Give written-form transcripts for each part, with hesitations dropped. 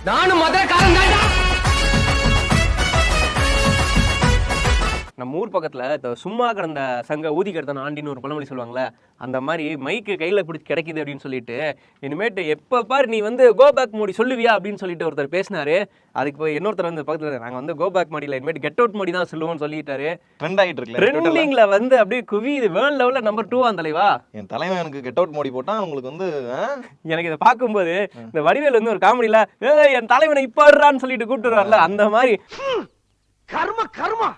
நானும் மதுரைக்காரன் தான்டா. நம்ம ஊர் பக்கத்துல சும்மா கிடந்த சங்க ஊதி கிடந்த ஆண்டின்னு ஒரு பழமொழி சொல்லுவாங்களே, அந்த மாதிரி மைக்கு கையில பிடிச்சி கிடைக்குது அப்படின்னு சொல்லிட்டு இனிமேட்டு எப்ப பாரு நீ வந்து கோ பேக் மோடி சொல்லுவியா அப்படின்னு சொல்லிட்டு ஒருத்தர் பேசினாரு. அதுக்கு போய் இன்னொருத்தர் வந்து பக்கத்துல நாங்க வந்து கோ பேக் மோடியில இனிமேட்டு கெட் அவுட் மோடி தான் சொல்லுவோம்னு சொல்லிட்டாரு. ட்ரெண்ட் ஆகிட்டு இருக்கு. ட்ரெண்டிங்ல வந்து அப்படியே குவியுது. வேர்ல்ட் லெவல்ல நம்பர் 2 அந்த தலைவா. என் தலைவன் எனக்கு கெட் அவுட் மோடி போட்டா உங்களுக்கு வந்து எனக்கு இதை பார்க்கும்போது இந்த வடிவேல் வந்து ஒரு காமெடியில என் தலைவனை இப்ப ஆடுறான்னு சொல்லிட்டு கூப்பிட்டு வரல, அந்த மாதிரி கர்ம கர்மா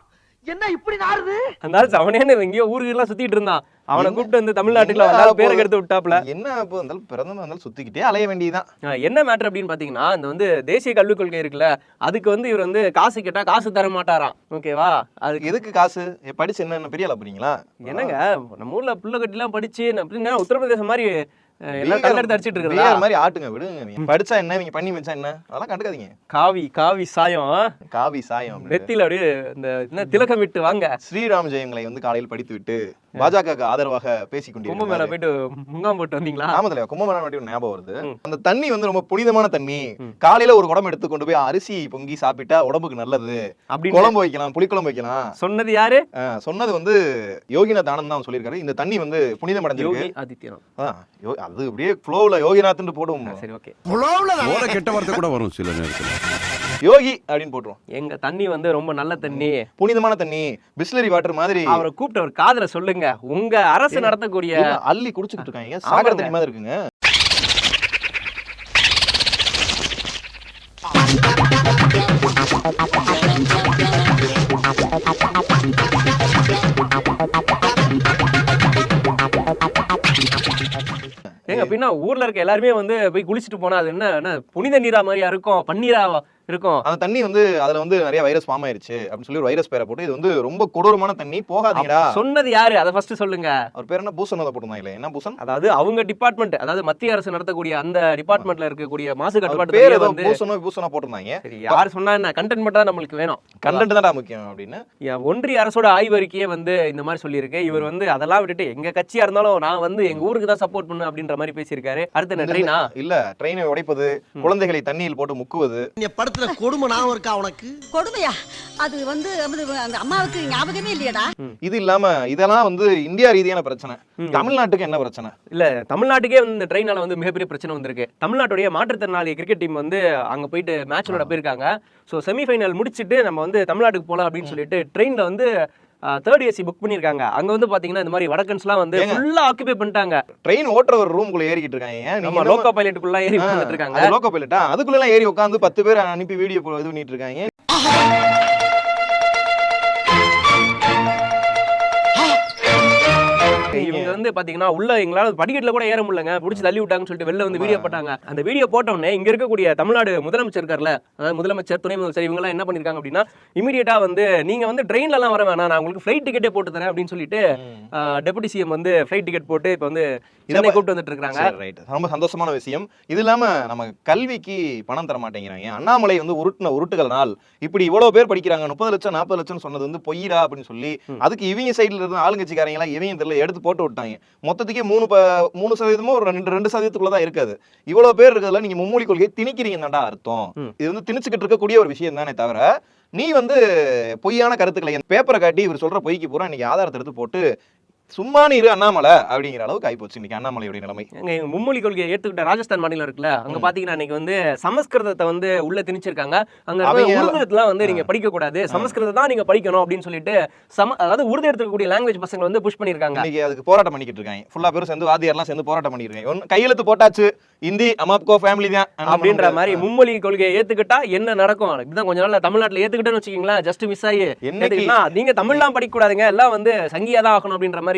என்ன இப்படி நாருது. அந்த அவனே எங்கேயோ ஊருக்கு எல்லாம் சுத்திட்டு இருந்தான். அவனை கூப்பிட்டு வந்து தமிழ்நாட்டுல வந்தாலும் பேரை கெடுத்து விட்டாப்ல. என்ன இப்போ இருந்தாலும் பிறந்தமா இருந்தாலும் சுத்திக்கிட்டே அலைய வேண்டியதுதான். என்ன மேட்டர் அப்படின்னு பாத்தீங்கன்னா, இந்த வந்து தேசிய கல்விக் கொள்கை இருக்குல்ல, அதுக்கு வந்து இவர் வந்து காசு கேட்டா காசு தர மாட்டாராம். ஓகேவா? அதுக்கு எதுக்கு காசு? படிச்சு என்ன பெரிய ஆளா போறீங்களா? என்னங்க நம்ம ஊர்ல புள்ள கட்டி எல்லாம் படிச்சு உத்தரப்பிரதேசம் மாதிரி எல்லாம் கல்லெடுத்து அடிச்சிட்டு இருக்கா மாதிரி ஆட்டுங்க விடுங்க. நீங்க படிச்சா என்ன, நீங்க பண்ணி வச்சா என்ன, அதெல்லாம் கண்டுக்காதீங்க. காவி சாயம் காவி சாயம் நெத்தில அப்படியே இந்த திலகம் விட்டு வாங்க. ஸ்ரீராம் ஜெயங்களை வந்து காலையில் படித்து விட்டு பாஜக ஆதரவாக பேசிக் கொண்டிருக்கோம். கும்பமேளா போயிட்டு முகாம் போட்டு வந்தீங்களா? ஆமதுல கும்பமேளா மட்டும் ஞாபகம் வருது. அந்த தண்ணி வந்து ரொம்ப புனிதமான தண்ணி. காலையில ஒரு குடம் எடுத்து கொண்டு போய் அரிசி பொங்கி சாப்பிட்டா உடம்புக்கு நல்லது, அப்படி குழம்பு வைக்கலாம், புளிக்குழம்பு வைக்கலாம். சொன்னது யாரு? சொன்னது வந்து யோகிநாத் ஆனந்த் தான் சொல்லியிருக்காரு. இந்த தண்ணி வந்து புனிதம் அடைஞ்சிருக்கு. ஆதித்யநாத் அது அப்படியே ஃப்ளோல யோகிநாத்னு போடுவோம். சரி, ஓகே. ஃப்ளோல கெட்ட வார்த்தை கூட வரும் சில நேரத்துல. யோகி அப்படின்னு போட்டுரும். எங்க தண்ணி வந்து ரொம்ப நல்ல தண்ணி, புனிதமான தண்ணி, பிஸ்லரி வாட்டர் மாதிரி. அவரை கூப்பிட்டு ஒரு காதல சொல்லுங்க. உங்க அரசு நடத்தக்கூடிய அள்ளி குடிச்சுக்கிட்டு இருக்காங்க, சாகர தண்ணி மாதிரி இருக்குங்க. ஏங்க அப்படின்னா ஊர்ல இருக்க எல்லாருமே வந்து போய் குளிச்சுட்டு போனா அது என்ன புனித நீரா மாதிரியா இருக்கும், பன்னீரா இருக்கும்? அந்த தண்ணி வந்து அதுல வந்து நிறைய வைரஸ் ஃபார்ம் ஆயிருச்சு அப்படின்னு சொல்லி ஒரு வைரஸ் பேரை போட்டு இது வந்து ரொம்ப கொடூரமான தண்ணி, போகாதீங்கடா. சொன்னது யாரு? அதை ஃபர்ஸ்ட் சொல்லுங்க. அவர் பேர் என்ன? பூசன் போட்டுருந்தாங்களே, என்ன பூசன்? அதாவது அவங்க டிபார்ட்மெண்ட், அதாவது மத்திய அரசு நடத்தக்கூடிய அந்த டிபார்ட்மெண்ட்ல இருக்கக்கூடிய மாசு கட்டுப்பாடு பேர் ஏதோ பூசனா போட்டுருந்தாங்க. சரி, யார் சொன்னா என்ன? கண்டென்ட் தான் நம்மளுக்கு வேணும். கண்டென்ட் தான் முக்கியம் அப்படின்னு ஒன்றிய அரசோட ஆய்வறிக்கையே வந்து இந்த மாதிரி சொல்லியிருக்கு. இவர் வந்து அதெல்லாம் விட்டுட்டு எங்க கட்சியா இருந்தாலும் நான் வந்து எங்க ஊருக்கு தான் சப்போர்ட் பண்ணு அப்படின்ற மாதிரி பேசியிருக்காரு. அடுத்து என்ன ட்ரெயினா? இல்ல, ட்ரெயினை உடைப்பது, குழந்தைகளை தண்ணியில் போட்டு முக்குவது. படத்துல கொடுமை நான் இருக்கா உனக்கு? கொடுமையா? அது வந்து அந்த அம்மாவுக்கு ஞாபகமே இல்லையடா. இது இல்லாம இதெல்லாம் வந்து இந்தியா ரீதியான பிரச்சனை. தமிழ்நாட்டுக்கு என்ன பிரச்சனை? இல்ல, தமிழ்நாட்டுக்கே வந்து இந்த ட்ரெயினால வந்து மிகப்பெரிய பிரச்சனை வந்திருக்கு. தமிழ்நாட்டுடைய மாற்றுத்திறனாளி கிரிக்கெட் டீம் வந்து அங்க போயிட்டு மேட்ச் விளையாட போயிருக்காங்க. ஸோ செமிஃபைனல் முடிச்சுட்டு நம்ம வந்து தமிழ்நாட்டுக்கு போகலாம் அப்படின்னு சொல்லிட்டு ட்ரெயின்ல வந்து தேர்ட் ஏசி புக் பண்ணிருக்காங்க. அங்க வந்து பாத்தீங்கன்னா இந்த மாதிரி வடக்கன்ஸ்லாம் வந்து ஃபுல்லா ஆக்குபை பண்ணிட்டாங்க. ட்ரெயின் ஓட்டுற ஒரு ரூம்குள்ள ஏறிக்கிட்டு இருக்காங்க. நம்ம லோக்கோ பைலட்டுக்குள்ள ஏறி உட்கார்ந்துட்டு இருக்காங்க. லோக்கோ பைலட்டா? அதுக்குள்ள எல்லாம் ஏறி உட்கார்ந்து 10 பேர் அனுப்பி வீடியோ இது பண்ணிட்டு இருக்காங்க. இவங்க வந்து பாத்தீங்கன்னா உள்ள எங்களால படிக்கட்டுல கூட ஏற முடியலங்க, புடிச்சு தள்ளி விட்டாங்கன்னு சொல்லிட்டு வெளில வந்து வீடியோ போட்டாங்க. அந்த வீடியோ போட்ட உடனே இங்க இருக்கக்கூடிய தமிழ்நாடு முதலமைச்சர் இருக்கார்ல, அதாவது முதலமைச்சர், துணை முதலமைச்சர், இவங்க எல்லாம் என்ன பண்ணிருக்காங்க அப்படின்னா, இமீடியட்டா வந்து நீங்க வந்து ட்ரெயின்ல எல்லாம் வர வேணாம், நான் உங்களுக்கு ஃபிளைட் டிக்கெட்டே போட்டு தரேன் அப்படின்னு சொல்லிட்டு டெபுட்டி சிஎம் வந்து ஃபிளைட் டிக்கெட் போட்டு இப்ப வந்து இதனை கூப்பிட்டு வந்துட்டு இருக்காங்க. ரொம்ப சந்தோஷமான விஷயம். இது இல்லாம நம்ம கல்விக்கு பணம் தர மாட்டேங்கிறாங்க. அண்ணாமலை வந்து உருட்டுகள்னால் இப்படி இவ்வளவு பேர் படிக்கிறாங்க, 30 லட்சம் 40 லட்சம் சொன்னது வந்து பொய்யரா அப்படின்னு சொல்லி அதுக்கு இவங்க சைட்ல இருந்து ஆளுங்கட்சிக்காரங்க எல்லாம் இவங்க தெரியல எடுத்து போட்டு விட்டாங்க. மொத்தத்துக்கே 3% ஒரு 2% தான் இருக்காது. இவ்வளவு பேர் இருக்கிறதுல நீங்க மும்மொழி கொள்கையை திணிக்கிறீங்க தான்டா அர்த்தம். இது வந்து திணிச்சுக்கிட்டு இருக்கக்கூடிய ஒரு விஷயம் தானே தவிர நீ வந்து பொய்யான கருத்துக்களை பேப்பரை காட்டி இவர் சொல்ற பொய்க்கு பூரா இன்னைக்கு ஆதாரத்தை எடுத்து போட்டு சும்மா நீரு அண்ணாமலை அப்படிங்கிற அளவுக்கு ஆயிப்போச்சு இன்னைக்கு அண்ணாமலையுடைய நிலைமை. மும்மொழி கொள்கையை ஏத்துக்கிட்ட ராஜஸ்தான் மாநிலம் இருக்குல்ல, அங்க பாத்தீங்கன்னா இன்னைக்கு வந்து சமஸ்கிருதத்தை வந்து உள்ள திணிச்சிருக்காங்க. அங்க உருதுலாம் வந்து நீங்க படிக்க கூடாது, சமஸ்கிருதத்தை தான் நீங்க படிக்கணும் அப்படின்னு சொல்லிட்டு அதாவது உருது எடுத்துக்கூடிய லாங்குவேஜ் பசங்க வந்து புஷ் பண்ணிருக்காங்க. இன்னைக்கு அதுக்கு போராட்டம் பண்ணிக்கிட்டு இருக்காங்க. ஃபுல்லா பேரும் சேர்ந்து வாதியார்லாம் சேர்ந்து போராட்டம் பண்ணிருக்காங்க. கையெழுத்து போட்டாச்சு, இந்தி அமாப்கோ ஃபேமிலி தான் அப்படின்ற மாதிரி. மும்மொழி கொள்கையை ஏத்துக்கிட்டா என்ன நடக்கும்? இப்படிதான் கொஞ்ச நாள் தமிழ்நாட்டுல ஏத்துக்கிட்டேன்னு வச்சுக்கீங்களா, ஜஸ்ட் மிஸ் ஆகி நீங்க தமிழ்லாம் படிக்க கூடாதுங்க, எல்லாம் வந்து சங்கியா தான் ஆகணும் அப்படின்ற மாதிரி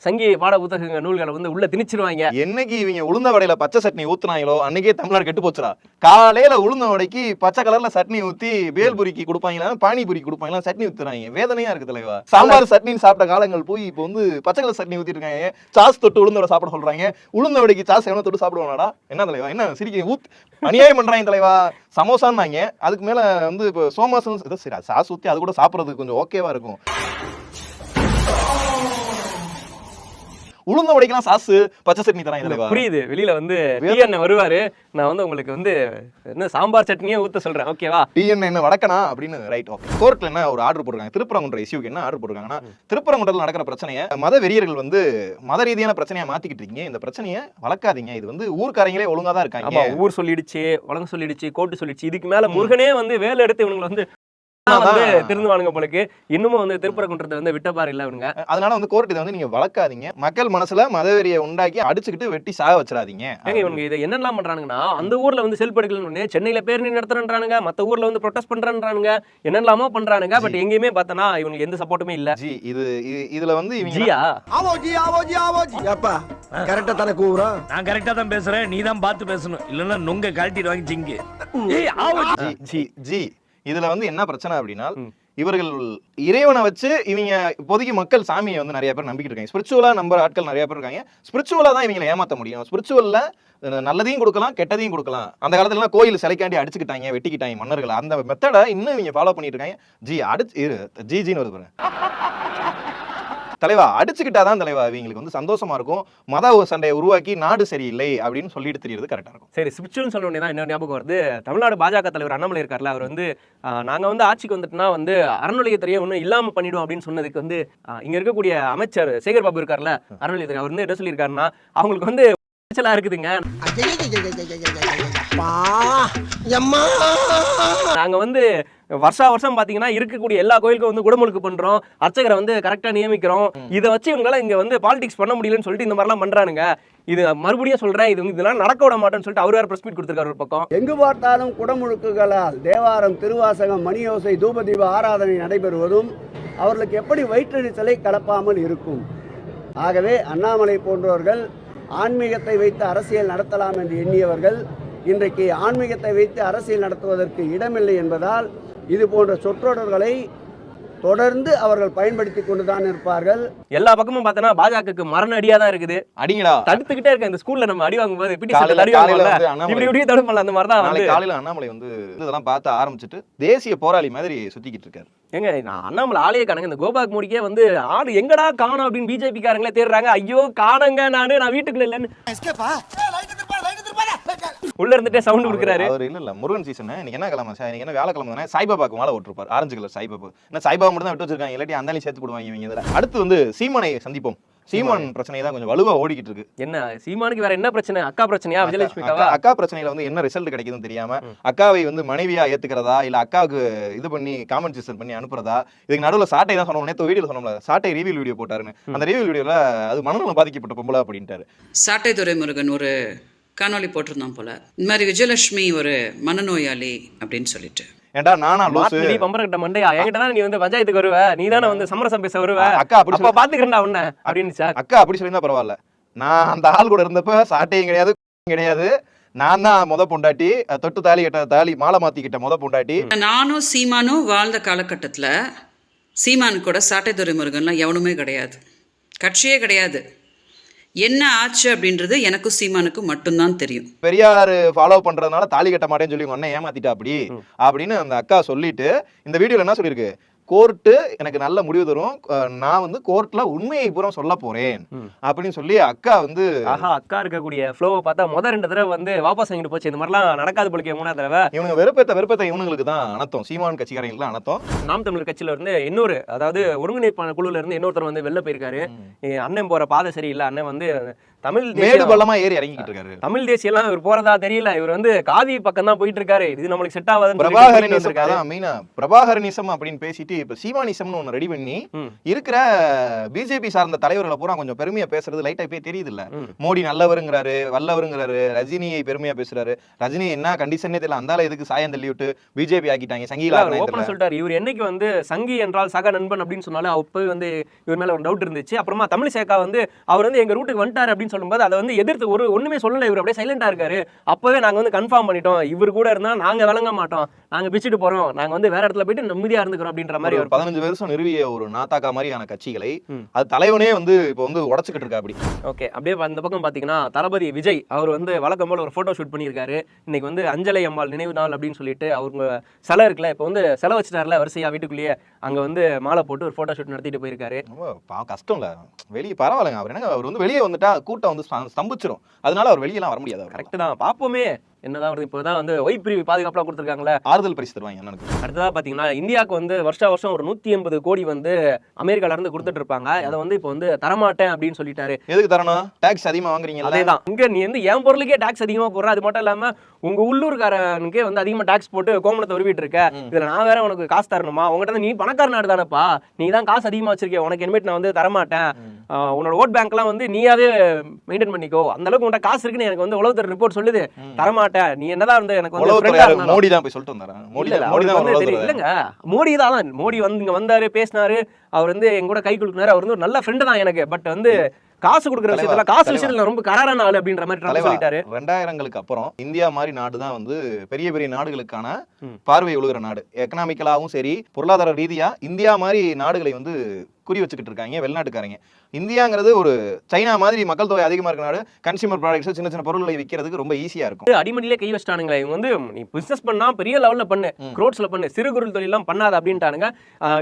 சங்கி பாட புத்தக நூல்களை வந்து உள்ள திணிச்சிருவாங்க. என்னைக்கு இவங்க உளுந்த வடையில பச்சை சட்னி ஊத்துனாங்களோ அன்னைக்கே தமிழ்நாடு கெட்டு போச்சுடா. காலையில உளுந்த வடைக்கு பச்சை கலர்ல சட்னி ஊத்தி பேல்புரிக்கு கொடுப்பாங்களா, பானிபுரிக்கு கொடுப்பாங்களா, சட்னி ஊத்துறாங்க. வேதனையா இருக்கு தலைவா. சாம்பார் சட்னி சாப்பிட்ட காலங்கள் போய் இப்போ வந்து பச்சை கலர் சட்னி ஊத்திட்டு இருக்காங்க. சாஸ் தொட்டு உளுந்த வடை சாப்பிட சொல்றாங்க. உளுந்த வடைக்கு சாஸ் எவனோ தொட்டு சாப்பிடுவானடா? என்ன தலைவா, என்ன சிரிக்க அநியாயம் பண்றாங்க தலைவா. சமோசான்னாங்க, அதுக்கு மேல வந்து இப்போ சோமாசம் சரி சாஸ் ஊத்தி அது கூட சாப்பிடறதுக்கு கொஞ்சம் ஓகேவா இருக்கும். உளுந்த வடைக்கெல்லாம் சாசு பச்சை சட்னி தராங்க தலைவா. புரியுது. வெளியில வந்து டிஎன்ஏ வருவாரு, நான் வந்து உங்களுக்கு வந்து என்ன சாம்பார் சட்னியே ஊத்த சொல்றேன், ஓகேவா? டிஎன்ஏ என்ன வடக்கனா அப்படின்னு. Right, okay. கோர்ட்ல என்ன ஒரு ஆர்டர் போட்டுருக்காங்க, திருப்பரங்குன்ற இஷ்யூக்கு என்ன ஆர்டர் போட்டுருக்காங்கன்னா, திருப்பரங்குன்றத்தில் நடக்கிற பிரச்சனையை மத வெறியர்கள் வந்து மத ரீதியான பிரச்சனையா மாத்திக்கிட்டு இருக்கீங்க, இந்த பிரச்சனையை வளர்க்காதீங்க, இது வந்து ஊர்க்காரங்களே ஒழுங்கா தான் இருக்காங்க. ஆமா, ஊர் சொல்லிடுச்சு, வழங்க சொல்லிடுச்சு, கோர்ட்டு சொல்லிடுச்சு, இதுக்கு மேல முருகனே வந்து வேலை எடுத்து இவங்களை வந்து திருந்துவானுங்க போலக்கு. இன்னமும் வந்து திருப்பரங்குன்றத்தை வந்து விட்டபாரு இல்ல இவங்க. அதனால வந்து கோர்ட் இதை வந்து நீங்க வளர்க்காதீங்க, மக்கள் மனசுல மதவெறியை உண்டாக்கி அடிச்சுக்கிட்டு வெட்டி சாக வச்சிடாதீங்க. ஏங்க இவங்க இதை என்னெல்லாம் பண்றாங்கன்னா, அந்த ஊர்ல வந்து செல்ஃப் எடுக்கலன்னு சென்னையில பேரணி நடத்துறன்றானுங்க, மத்த ஊர்ல வந்து ப்ரொடெஸ்ட் பண்றன்றானுங்க, என்னெல்லாமோ பண்றானுங்க. பட் எங்கேயுமே பார்த்தனா இவங்களுக்கு எந்த சப்போர்ட்டுமே இல்ல. ஜி இதுல வந்து இவங்க ஜியா ஆவோஜி அப்பா கரெக்டா தானே கூவுறான். நான் கரெக்டா தான் பேசுறேன், நீ தான் பார்த்து பேசணும், இல்லன்னா நொங்க கழட்டிடுவாங்க ஜிங்கு. ஜி இதுல வந்து என்ன பிரச்சனை அப்படின்னா, இவர்கள் இறைவனை வச்சு இவங்க இப்போதைக்கு மக்கள் சாமியை வந்து நிறைய பேர் நம்பிக்கிட்டு இருக்காங்க. ஸ்பிரிச்சுவலா நம்புற ஆட்கள் நிறைய பேர் இருக்காங்க. ஸ்பிரிச்சுவலா தான் இவங்களை ஏமாத்த முடியும். ஸ்பிரிச்சுவல்ல நல்லதையும் கொடுக்கலாம், கெட்டதையும் கொடுக்கலாம். அந்த காலத்துல கோயில் சிலைக்காண்டி அடிச்சுக்கிட்டாங்க, வெட்டிக்கிட்டாங்க மன்னர்கள். அந்த மெத்தடை இன்னும் இவங்க ஃபாலோ பண்ணிட்டு இருக்காங்க. ஜின்னு வருது பாருங்க தலைவா. அடிச்சுக்கிட்டாதான் தலைவா இவங்களுக்கு வந்து சந்தோஷமா இருக்கும். மத சண்டையை உருவாக்கி நாடு சரியில்லை அப்படின்னு சொல்லிட்டு தெரியறது கரெக்டா இருக்கும். சரி, ஸ்பிரிச்சுவல்னு சொல்ல உடனே தான் என்ன ஞாபகம் வருது, தமிழ்நாடு பாஜக தலைவர் அண்ணாமலை இருக்கார்ல, அவர் வந்து நாங்க வந்து ஆட்சிக்கு வந்துட்டுனா வந்து அறநிலையத்துறையை ஒன்றும் இல்லாம பண்ணிடும் அப்படின்னு சொன்னதுக்கு வந்து இங்க இருக்கக்கூடிய அமைச்சர் சேகர் பாபு இருக்கார்ல, அறநிலையத்துறை, அவர் வந்து என்ன சொல்லியிருக்காருன்னா, அவங்களுக்கு வந்து இருக்குதுங்க, நாங்க வந்து வருஷம் பாத்தீங்கன்னா இருக்கக்கூடிய எல்லா கோயிலுக்கும் வந்து குடமுழுக்கு பண்றோம், அர்ச்சகரை வந்து கரெக்டா நியமிக்கிறோம், இதை வச்சு இவங்களால இங்க வந்து பாலிடிக்ஸ் பண்ண முடியலன்னு சொல்லிட்டு இந்த மாதிரிலாம் பண்றானுங்க. இது மறுபடியும் சொல்றேன், இது இதெல்லாம் நடக்க விட மாட்டேன்னு சொல்லிட்டு அவர் வேற பிரஸ் மீட் கொடுத்திருக்காரு ஒரு பக்கம். எங்கு பார்த்தாலும் குடமுழுக்குகளால் தேவாரம், திருவாசகம், மணியோசை, தூபதீப ஆராதனை நடைபெறுவதும் அவர்களுக்கு எப்படி வயிற்றெரிச்சலை கலப்பாமல் இருக்கும்? ஆகவே அண்ணாமலை போன்றவர்கள் ஆன்மீகத்தை வைத்து அரசியல் நடத்தலாம் என்று எண்ணியவர்கள் இன்றைக்கு ஆன்மீகத்தை வைத்து அரசியல் நடத்துவதற்கு இடமில்லை என்பதால் இது போன்ற சொற்றொடர்களை தொடர்ந்து அவர்கள் பயன்படுத்தி கொண்டுதான் இருப்பார்கள். எல்லா பக்கமும் பார்த்தனா பாஜகவுக்கு மரண அடியா தான் இருக்குது. அடிங்கடா தடுத்துக்கிட்டே இருக்க. இந்த ஸ்கூல்ல நம்ம அடி வாங்கும்போது இப்படி தடுப்பல அந்த மாதிரி தான் காலையில அண்ணாமலை வந்து இதெல்லாம் பார்த்து ஆரம்பிச்சுட்டு தேசிய போராளி மாதிரி சுத்திக்கிட்டு இருக்காரு. ஏங்க நான் அண்ணாமலை ஆளையே காணுங்க. இந்த கோபாக் மோடிக்கே வந்து ஆடு எங்கடா காணோம் அப்படின்னு பிஜேபி காரங்களே தேடுறாங்க. ஐயோ காணுங்க, நான் வீட்டுக்குள்ள இல்லன்னு உள்ள இருந்துட்டே சவுண்ட் கொடுக்குறாரு. அவர் இல்ல முருகன் சீசன் இன்னைக்கு என்ன கிழமை, இன்னைக்கு என்ன வேலைக்கிழமை தானே, சாய்பாபாக்கு மாலை ஓட்டிருப்பார், ஆரஞ்சு கலர் சாய்பாபா. என்ன சாய்பாபா மட்டும் தான் விட்டு வச்சிருக்காங்க, இல்லாட்டி அந்தாலும் சேர்த்து போடுவாங்க இவங்க இதுல. அடுத்து வந்து சீமானை சந்திப்போம். சீமான் பிரச்சனை தான் கொஞ்சம் வலுவா ஓடிக்கிட்டு இருக்கு. என்ன சீமானுக்கு வேற என்ன பிரச்சனை? அக்கா பிரச்சனையா? விஜயலட்சுமிக்காவா? அக்கா பிரச்சனையில வந்து என்ன ரிசல்ட் கிடைக்குதுன்னு தெரியாம அக்காவை வந்து மனைவியா ஏத்துக்கிறதா இல்ல அக்காவுக்கு இது பண்ணி காமெண்ட் பண்ணி அனுப்புறதா? இதுக்கு நடுவில் சாட்டை தான் சொன்னோம், நேற்று வீடியோ சொன்னோம்ல, சாட்டை ரிவியூ வீடியோ போட்டாருன்னு. அந்த ரிவியூ வீடியோல அது மனநலம் பாதிக்கப்பட்ட பொம்பளை அப்படின்ட்டாரு. சாட்டை துரைமுருகன் ஒரு காணொலி போட்டிருந்தான் போல, இந்த மாதிரி விஜயலட்சுமி ஒரு மனநோயாளி அப்படின்னு சொல்லிட்டு. ஏண்டா நானா லூசு, நீ பம்பரட்ட மண்டையா, என்கிட்ட தான் நீ வந்து பஞ்சாயத்துக்கு வருவ, நீ தானே வந்து சமரசம் பேச வருவ, அக்கா அப்படி பாத்துக்கிறா உன்ன அப்படின்னு. சார் அக்கா அப்படி சொல்லியிருந்தா பரவாயில்ல, நான் அந்த ஆள் கூட இருந்தப்ப சாட்டையும் கிடையாது, நான் தான் முத பொண்டாட்டி, தொட்டு தாலி கட்ட தாலி மாலை மாத்திக்கிட்ட முத பொண்டாட்டி. நானும் சீமானும் வாழ்ந்த காலகட்டத்தில் சீமானு கூட சாட்டை துரைமுருகன்லாம் எவனுமே கிடையாது, கட்சியே கிடையாது. என்ன ஆச்சு அப்படின்றது எனக்கும் சீமானுக்கும் மட்டும்தான் தெரியும். பெரியார் ஃபாலோ பண்றதுனால தாலி கட்ட மாட்டேன்னு சொல்லி உங்க அண்ணன் ஏமாத்திட்டா அப்படின்னு அந்த அக்கா சொல்லிட்டு இந்த வீடியோல என்ன சொல்லியிருக்கு, கோர்ட்டு எனக்கு நல்ல முடிவு தரும், நான் வந்து கோர்ட்ல உண்மையை பூரா சொல்ல போறேன் அப்படின்னு சொல்லி அக்கா வந்து அக்கா இருக்கக்கூடிய ஃப்ளோவை பார்த்தா முதல் 2 தடவை வந்து வாபஸ் வாங்கிட்டு போச்சு. இந்த மாதிரிலாம் நடக்காது போல 3ஆவது தடவை. இவங்க வெறுப்பேத்த இவங்களுக்கு தான் அனத்தம், சீமான் கட்சிக்காரங்களுக்கு அனத்தம். நாம் தமிழர் கட்சியில இருந்து இன்னொரு, அதாவது ஒருங்கிணைப்பான குழுல இருந்து இன்னொருத்தர் வந்து வெளில போயிருக்காரு. அண்ணன் போற பாதை சரியில்லை, அண்ணன் வந்து தமிழ் மேடு பள்ளமா ஏறி இறங்கிட்டு இருக்காரு. தமிழ் தேசியெல்லாம் இவர் போறதா தெரியல, இவர் வந்து காதி பக்கம் தான் போயிட்டு இருக்காரு. இது நம்மளுக்கு செட் ஆகாதுன்னு பிரபாகரனிசம் அப்படின்னு பேசிட்டு இப்ப சீமானிசம்னு ஒண்ணு ரெடி பண்ணி இருக்கிற பிஜேபி சார்ந்த தலைவர்களை பூரா கொஞ்சம் பெருமையா பேசுறது லைட்டா போய் தெரியுது இல்ல. மோடி நல்லவருங்கிறாரு, வல்லவருங்கிறாரு, ரஜினியை பெருமையா பேசுறாரு. ரஜினி என்ன கண்டிஷனே தெரியல, அந்தால எதுக்கு சாயம் தள்ளி விட்டு பிஜேபி ஆக்கிட்டாங்க, சங்கிலா சொல்லிட்டாரு. இவர் என்னைக்கு வந்து சங்கி என்றால் சக நண்பன் அப்படின்னு சொன்னாலும் அப்போ வந்து இவர் மேல ஒரு டவுட் இருந்துச்சு. அப்புறமா தமிழ் சேக்கா வந்து அவர் வந்து எங்க ரூட்டுக்கு வந்துட்டாரு அப்படின்னு சொல்லும்போது அதை வந்து எதிர்த்து ஒண்ணுமே சொல்லல, இவர் அப்படியே சைலண்டா இருக்காரு. அப்பவே நாங்க வந்து கன்ஃபார்ம் பண்ணிட்டோம், இவர் கூட இருந்தா நாங்க விளங்க மாட்டோம், நாங்க பிச்சுட்டு போறோம், நாங்க வந்து வேற இடத்துல போயிட்டு நிம்மதியா இருந்துக்கிறோம் அப்படின்ற மாதிரி. ஒரு 15 வருஷம் நிறுவிய ஒரு நாத்தாக்கா மாதிரியான கட்சிகளை அது தலைவனே வந்து இப்போ வந்து உடச்சுக்கிட்டு இருக்கா அப்படி. ஓகே, அப்படியே அந்த பக்கம் பாத்தீங்கன்னா தளபதி விஜய் அவர் வந்து வழக்கம் போல ஒரு போட்டோ ஷூட் பண்ணியிருக்காரு. இன்னைக்கு வந்து அஞ்சலை அம்மாள் நினைவு நாள் அப்படின்னு சொல்லிட்டு அவங்க சிலை இருக்குல்ல, இப்போ வந்து சிலை வச்சுட்டாருல வரிசையா வீட்டுக்குள்ளேயே, அங்க வந்து மாலை போட்டு ஒரு போட்டோ ஷூட் நடத்திட்டு போயிருக்காரு. ரொம்ப கஷ்டம் இல்ல, வெளியே பரவாயில்லைங்க. அவர் வந்து வெளியே வந்துட்டா கூட்டம் வந்து ஸ்தம்பிச்சிரும். அதனால அவர் வெளியெல்லாம் வர முடியாது. கரெக்ட் தான், பாப்போமே என்னதான் வருது. இப்போதான் வந்து ஒய் பிரிவு பாதுகாப்புலாம் கொடுத்துருக்காங்களே, ஆறுதல் பரிசு தருவாங்க அண்ணனுக்கு. அடுத்ததா பாத்தீங்கன்னா இந்தியாவுக்கு வந்து வருஷம் ஒரு 180 கோடி வந்து அமெரிக்கால இருந்து கொடுத்துட்டு இருப்பாங்க. அதை வந்து இப்போ வந்து தரமாட்டேன் அப்படின்னு சொல்லிட்டாரு. எதுக்கு தரணும்? டாக்ஸ் அதிகமா வாங்குறீங்க. அதேதான், இங்க நீ வந்து என் பொருளுக்கே டாக்ஸ் அதிகமா போடுற, அது மட்டும் இல்லாம உங்க உள்ளூர்காரனுக்கே வந்து அதிகமா டாக்ஸ் போட்டு கோமணத்தை உருவிட்டு இருக்க. இதுல நான் வேற உனக்கு காசு தரணுமா? உங்ககிட்ட நீ பணக்கார நாடு தானப்பா, நீ தான் காசு அதிகமா வச்சிருக்க, உனக்கு இனிமேட் நான் வந்து தரமாட்டேன். உன்னோட ஓட் பேங்க் எல்லாம் வந்து நீயாவே மெயின்டைன் பண்ணிக்கோ, அந்த அளவுக்கு உன்கிட்ட காசு இருக்குன்னு எனக்கு வந்து உளவுத்துறை ரிப்போர்ட் சொல்லுது. தரமாட்டேன், நீ என்னதான் வந்து எனக்கு வந்து மோடி தான் போய் சொல்லிட்டு வந்தாரு. இல்லங்க, மோடி தான். மோடி வந்து இங்க வந்தாரு, பேசினாரு, அவர் வந்து எங்க கூட கை குலுக்குனாரு. அவர் வந்து ஒரு நல்ல ஃப்ரெண்டு தான் எனக்கு. பட் வந்து காசு கொடுக்குற விஷயத்துல, காசு விஷயத்துல ரொம்ப கராரான ஆளு அப்படின்ற மாதிரி ட்ரம்ப் சொல்லிட்டாரு. 2000ங்களுக்கு அப்புறம் இந்தியா மாதிரி நாடு தான் வந்து பெரிய பெரிய நாடுகளுக்கான பார்வை ஒழுகிற நாடு. எக்கனாமிக்கலாவும் சரி, பொருளாதார ரீதியா இந்தியா மாதிரி நாடுகளை வந்து குறி வச்சுக்கிட்டு இருக்காங்க வெளிநாட்டுக்காரங்க. இந்தியாங்கிறது ஒரு சைனா மாதிரி மக்கள் தொகை அதிகமா இருக்க நாடு. கன்சியூமர் ப்ராடக்ட்ஸ், சின்ன சின்ன பொருட்களை விற்கிறதுக்கு ரொம்ப ஈஸியா இருக்கும். அடிமடியிலே கை வச்சிட்டானுங்க இவங்க. வந்து நீ பிசினஸ் பண்ணா பெரிய லெவல்ல பண்ணு, க்ரோட்ஸ்ல பண்ணு, சிறு குறு தொழில் எல்லாம் பண்ணாத அப்படின்ட்டானுங்க.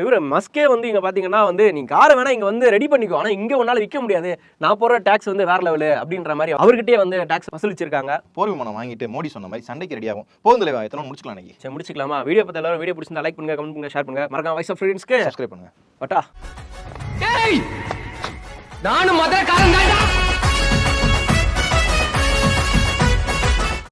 இவரு மஸ்கே வந்து இங்க பாத்தீங்கன்னா வந்து நீ காரை வேணா இங்க வந்து ரெடி பண்ணிக்கோ, ஆனா இங்க உன்னால விற்க முடியாது, நான் போற டாக்ஸ் வந்து வேற லெவலு அப்படின்ற மாதிரி அவர்கிட்டயே வந்து டாக்ஸ் வசூலிச்சிருக்காங்க. போர் விமானம் வாங்கிட்டு மோடி சொன்ன மாதிரி சண்டைக்கு ரெடி ஆகும். போதும் தலைவா, எத்தனை முடிச்சுக்கலாம் இன்னைக்கு. சரி, முடிச்சுக்கலாமா? வீடியோ பத்தி எல்லாரும் வீடியோ பிடிச்சிருந்தா லைக் பண்ணுங்க, கமெண்ட் பண்ணுங்க, ஷேர் பண்ணுங்க, மறக்காம வாய்ஸ் ஆஃப் ஃப்ரெண்ட்ஸ்க்கு சப்ஸ்கிரைப் பண்ணுங்க. பட்டா நானும் மதுரக்காரன் தான்டா.